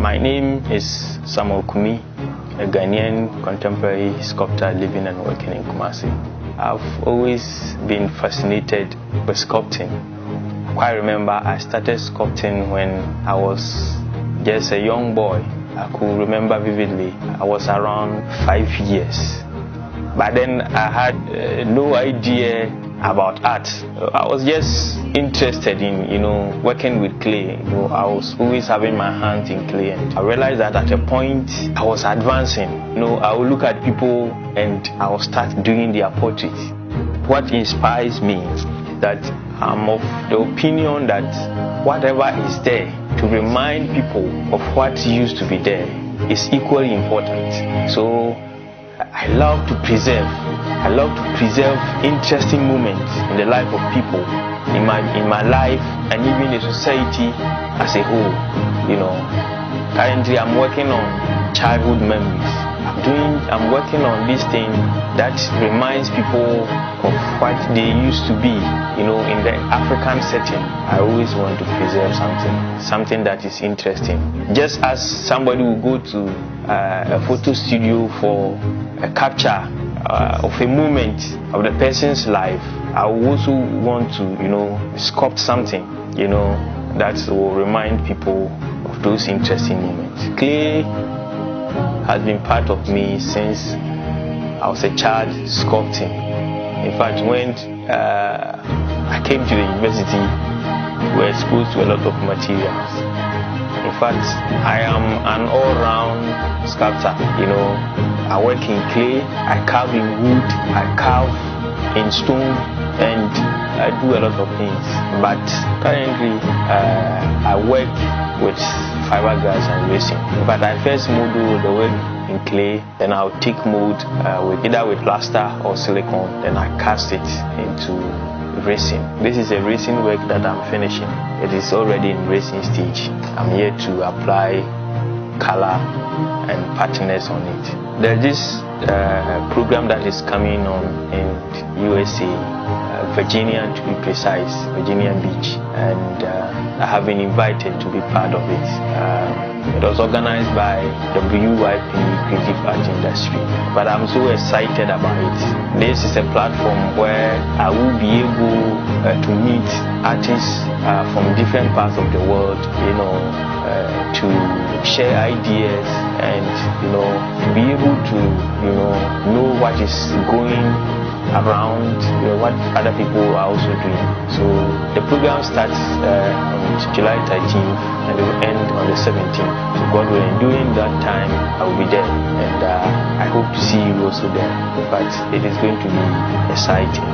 My name is Samuel Kumi, a Ghanaian contemporary sculptor living and working in Kumasi. I've always been fascinated with sculpting. I remember I started sculpting when I was just a young boy. I could remember vividly. I was around 5 years. But then I had no idea about art. I was just interested in, working with clay. I was always having my hands in clay, and I realized that at a point I was advancing. I would look at people and I would start doing their portraits. What inspires me is that I'm of the opinion that whatever is there to remind people of what used to be there is equally important. So I love to preserve interesting moments in the life of people, in my life, and even the society as a whole. Currently I'm working on childhood memories. I'm working on this thing that reminds people of what they used to be, in the African setting. I always want to preserve something that is interesting. Just as somebody will go to a photo studio for a capture of a moment of the person's life, I also want to, sculpt something, that will remind people of those interesting moments. Clay has been part of me since I was a child sculpting. In fact, when I came to the university, we were exposed to a lot of materials. In fact, I am an all-round sculptor. I work in clay, I carve in wood, I carve in stone, and I do a lot of things. But currently, I work with fiberglass and resin. But I first model the work in clay, then I'll take mold either with plaster or silicone, then I cast it into resin. This is a resin work that I'm finishing. It is already in resin stage. I'm here to apply color and patterns on it. There's this program that is coming on in USA, Virginia to be precise, Virginia Beach, and I have been invited to be part of it. It was organized by WYP Creative Art Industry, but I'm so excited about it. This is a platform where I will be able to meet artists from different parts of the world, to share ideas and be able to know what is going around, what other people are also doing. So the program starts on July 13th and it will end on the 17th. So God willing, during that time I will be there, and I hope to see you also there. But it is going to be exciting.